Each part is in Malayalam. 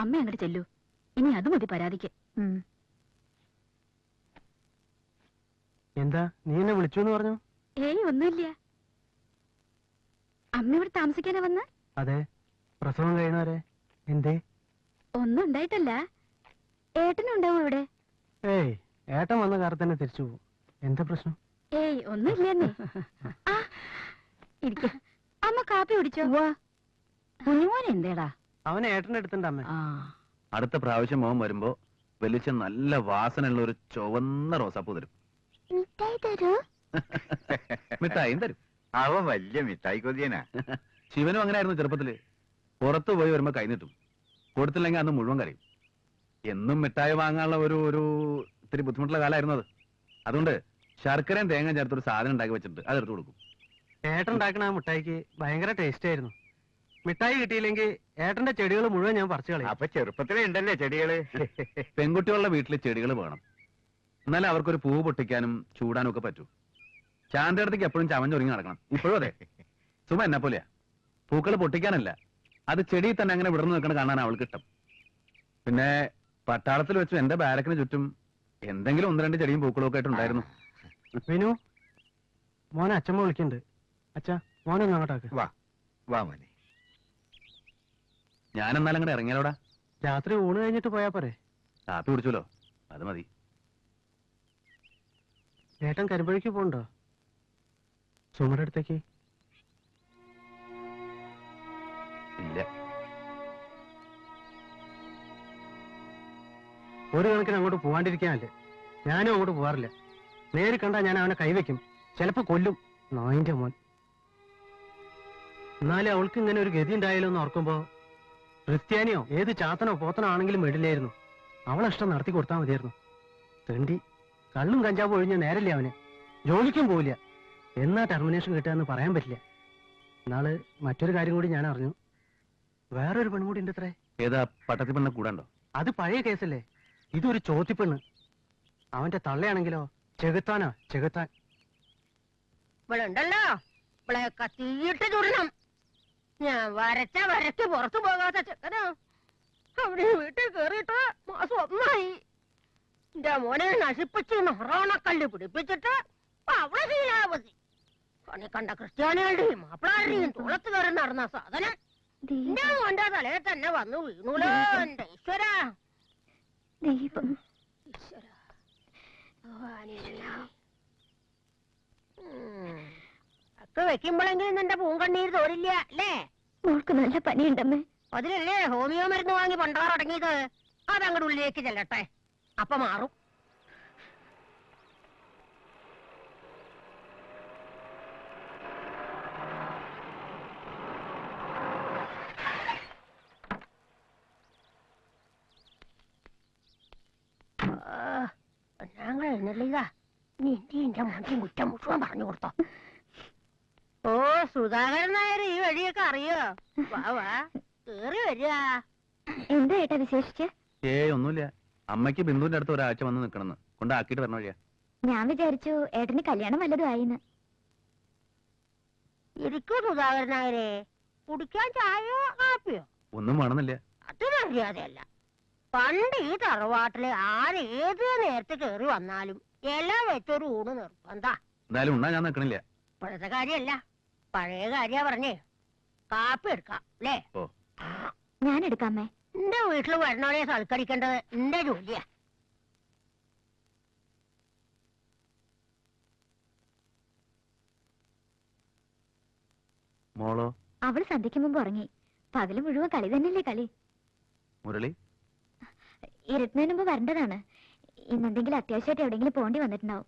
അമ്മ അങ്ങോട്ട് ചെല്ലൂ. ഇനി അത് മതി പരാതിക്ക്. എന്താ നീ എന്നെ വിളിച്ചു എന്ന് പറഞ്ഞു? ഏയ് ഒന്നുമില്ല. അമ്മ ഇവിടെ താമസിക്കാനാ വന്ന? അതെ, പ്രസവം കഴിയുന്നവരെ. എന്തേ? ഒന്നും ഉണ്ടായിട്ടല്ല. ഏട്ടനും ഉണ്ടാവും ഇവിടെ. ഏയ്, ഏട്ടൻ വന്ന കാലത്ത് തന്നെ തിരിച്ചു പോകും. എന്താ പ്രശ്നം? ഏയ് ഒന്നുമില്ലെന്നേ. ഇരിക്ക. അമ്മ കാപ്പി കുടിച്ചോ? കുഞ്ഞുമോൻ എന്തേടാ? അവനെ ഏട്ടന്റെ അടുത്തുണ്ട് അമ്മ. അടുത്ത പ്രാവശ്യം മോൻ വരുമ്പോ വലിച്ച നല്ല വാസനയുള്ള ഒരു ചുവന്ന റോസാപ്പൂ തരും. മിഠായി തരൂ? മിഠായും തരും. അവൻ വലിയ മിഠായി കൊതിയനാ. ശിവനും അങ്ങനെ ആയിരുന്നു ചെറുപ്പത്തില്. പുറത്തു പോയി വരുമ്പോ കൈ നീട്ടും. കൊടുത്തില്ലെങ്കിൽ അന്ന് മുഴുവൻ കരയും. എന്നും മിഠായി വാങ്ങാനുള്ള ഒരു ഇത്തിരി ബുദ്ധിമുട്ടുള്ള കാലമായിരുന്നു അത്. അതുകൊണ്ട് ശർക്കരയും തേങ്ങ ചേർത്തൊരു സാധനം ഉണ്ടാക്കി വെച്ചിട്ട് അതെടുത്ത് കൊടുക്കും. ഏട്ടൻ ഉണ്ടാക്കണ ആ മിഠായിക്ക് ഭയങ്കര ടേസ്റ്റ് ആയിരുന്നു. മിഠായി കിട്ടിയില്ലെങ്കിൽ ഏട്ടന്റെ ചെടികൾ മുഴുവൻ ഞാൻ പറിച്ചു കളയും. അപ്പൊ ചെറുപ്പത്തിലേ ഉണ്ടല്ലേ ചെടികള്? പെൺകുട്ടികളുടെ വീട്ടിൽ ചെടികൾ വേണം. എന്നാലും അവർക്കൊരു പൂ പൊട്ടിക്കാനും ചൂടാനും ഒക്കെ പറ്റൂ. ചാന്റെ അടുത്തേക്ക് എപ്പോഴും ചമഞ്ഞൊരുങ്ങി നടക്കണം. ഇപ്പോഴും അതെ. സുമ എന്നെ പോലെയാ. പൂക്കൾ പൊട്ടിക്കാനല്ല, അത് ചെടിയിൽ തന്നെ അങ്ങനെ വിടർന്നു നിൽക്കണ കാണാൻ അവൾക്ക് ഇഷ്ടം. പിന്നെ പട്ടാളത്തിൽ വെച്ചു എന്റെ ബാരക്കിന് ചുറ്റും എന്തെങ്കിലും ഒന്ന് രണ്ട് ചെടിയും പൂക്കളും ഒക്കെ ആയിട്ടുണ്ടായിരുന്നു. വിനു, മോനെ അച്ഛമ്മ വിളിക്കുന്നുണ്ട്. അച്ഛാ, മോനൊന്നും അങ്ങോട്ടാക്ക്. വാ വാ മോനെ. ഞാൻ എന്നാലും അങ്ങോട്ട് ഇറങ്ങിയാലോടാ. രാത്രി ഊണ് കഴിഞ്ഞിട്ട് പോയാ പോരെ? കാപ്പി കുടിച്ചല്ലോ, അത് മതി. ഏട്ടൻ കരിമ്പഴയ്ക്ക് പോണ്ടോ? സുമയുടെ അടുത്തേക്ക്? ഇല്ല. ഒരു കണക്കിന് അങ്ങോട്ട് പോവാണ്ടിരിക്കാനല്ലേ. ഞാനും അങ്ങോട്ട് പോവാറില്ല. നേരി കണ്ടാ ഞാൻ അവനെ കൈവയ്ക്കും, ചിലപ്പോ കൊല്ലും. നായിന്റെ മോൻ. എന്നാലും അവൾക്ക് ഇങ്ങനെ ഒരു ഗതി ഉണ്ടായാലോ എന്ന് ഓർക്കുമ്പോ ക്രിസ്ത്യാനിയോ ഏത് ചാത്തനോ പോത്തനോ ആണെങ്കിലും വിടില്ലായിരുന്നു. അവളിഷ്ടം നടത്തി കൊടുത്താൽ മതിയായിരുന്നു. തെണ്ടി കള്ളും കഞ്ചാവും ഒഴിഞ്ഞ നേരല്ലേ അവന്. ജോലിക്കും പോവില്ല. എന്നാ ടെർമിനേഷൻ കിട്ടുകയെന്ന് പറയാൻ പറ്റില്ല. നാള് മറ്റൊരു കാര്യം കൂടി ഞാൻ അറിഞ്ഞു. വേറൊരു പെൺകൂടി ഉണ്ട് അത്രേ. ഏതാ? പട്ടത്തി പെണ്ണ കൂടാണ്ടോ? അത് പഴയ കേസല്ലേ. ഇതൊരു ചോത്തിപ്പെണ്ണ്. അവന്റെ തള്ളയാണെങ്കിലോ ചെകുത്താനാ, ചെകുത്താൻ. ഇവളുണ്ടല്ലോ, ഇവളെയൊക്കെ തീയിട്ട് ചുടണം. ഞാൻ വരച്ച വരക്ക് പുറത്തു പോകാത്ത ചെക്കനോ അവിടെ വീട്ടിൽ കേറിയിട്ട് മാസം ഒന്നായി. എന്റെ മോനെ നശിപ്പിച്ച് നൊറോണക്കല്ല് പിടിപ്പിച്ചിട്ട് അവളെ ശീലാവതി. പണി കണ്ട ക്രിസ്ത്യാനികളുടെയും മാപ്പിളാരുടെയും തുളത്ത് കയറി നടന്ന സാധനം എന്റെ മോന്റെ തലയെ തന്നെ വന്നു വീണൂലോ. എന്റെ ഈശ്വര, ദൈവം, ഈശ്വര ഭഗവാനേ. ഒക്കെ വെക്കുമ്പോഴെങ്കിലും നിന്റെ പൂങ്കണ്ണീര് തോരില്ല അല്ലേ? മോൾക്ക് നല്ല പനിയുണ്ടമ്മേ. അതിലല്ലേ ഹോമിയോ മരുന്ന് വാങ്ങി പണ്ടാറടങ്ങിയത്. അതങ്ങോട്ട് ഉള്ളിലേക്ക് ചെല്ലട്ടെ, അപ്പൊ മാറും. ഞങ്ങൾ എഴുന്നള്ളിതാ. നീ എന്റെ മണ്ടിയും കുറ്റം മുഴുവൻ പറഞ്ഞു കൊടുത്തോ. ഓ, സുധാകരൻ നായർ ഈ വഴിയൊക്കെ അറിയോ? വാ വാ, കേറി വരിക. എന്താ ഏട്ടാ വിശേഷിച്ച്? ഒന്നുമില്ല. അമ്മയ്ക്ക് ബിന്ദുവിന്റെ അടുത്ത് ഒരാഴ്ച വന്ന് നിൽക്കണമെന്ന് കൊണ്ടാക്കിയിട്ട് വരണ വഴിയാ. ഞാൻ വിചാരിച്ചു ഏട്ടന് കല്യാണം വല്ലതും ആയിന്ന്. ഇരിക്കൂ സുധാകരൻ നായരെ. കുടിക്കാൻ ചായയോ കാപ്പിയോ? ഒന്നും വേണമെന്നില്ല. അത് മര്യാദയല്ല. പണ്ട് ഈ തറവാട്ടില് ആരേത് നേരത്തെ കേറി വന്നാലും എല്ലാം വെച്ചൊരു ഊണ് നിർബന്ധ. എന്തായാലും ഉണ്ണാ ഞാൻ നിൽക്കണില്ല. ഇപ്പോഴത്തെ കാര്യമല്ല, പഴയ കാര്യ പറഞ്ഞേ. കാപ്പി എടുക്കാം അല്ലേ? ഓ, ഞാൻ എടുക്കാമേ. എന്റെ വീട്ടിൽ വരണവരെ സൽക്കരിക്കേണ്ടത് എന്റെ ജോലിയാ. മോളോ? അവള് സന്ധ്യയ്ക്ക് മുമ്പ് ഉറങ്ങി. പകല് മുഴുവൻ കളി തന്നെയല്ലേ കളി. മുരളി ഇരുട്ടുന്നതിന് മുമ്പ് വരേണ്ടതാണ്. ഇന്നെന്തെങ്കിലും അത്യാവശ്യമായിട്ട് എവിടെയെങ്കിലും പോണ്ടി വന്നിട്ടുണ്ടാവും.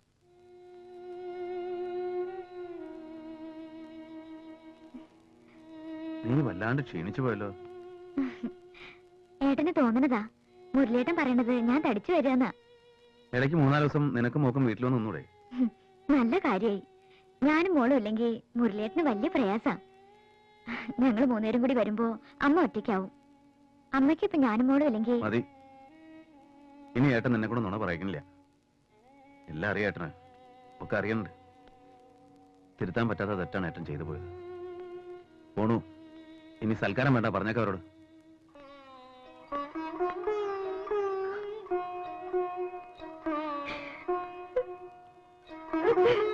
നീ വല്ലാണ്ട് ക്ഷീണിച്ചു പോയല്ലോ. ഏട്ടന് തോന്നണതാ. മുരളിയേട്ടൻ പറയണത് ഞാൻ തടിച്ചു വരികയെന്നാ. ഇടയ്ക്ക് 3-4 ദിവസം നിനക്ക് മോക്കും വീട്ടിൽ വന്ന് നിന്നൂടെ? നല്ല കാര്യായി. ഞാനും മോളും ഇല്ലെങ്കിൽ മുരളിയേട്ടന് വലിയ പ്രയാസാ. ഞങ്ങൾ 3 പേരും കൂടി വരുമ്പോ അമ്മ ഒറ്റയ്ക്കാവും. അമ്മയ്ക്ക് ഇപ്പൊ ഞാനും മോളും ഇല്ലെങ്കിൽ മതി. ഇനി ഏട്ടൻ നിന്നെ കൂടെ നുണ പറയിക്കുന്നില്ല. എല്ലാം അറിയാം ഏട്ടന്. ഒക്കെ അറിയണ്ട്. തിരുത്താൻ പറ്റാത്ത തെറ്റാണ് ഏട്ടൻ ചെയ്തു പോയത്. പോണു, ഇനി സൽക്കാരം വേണ്ട, പറഞ്ഞേക്കവരോട്. Thank you.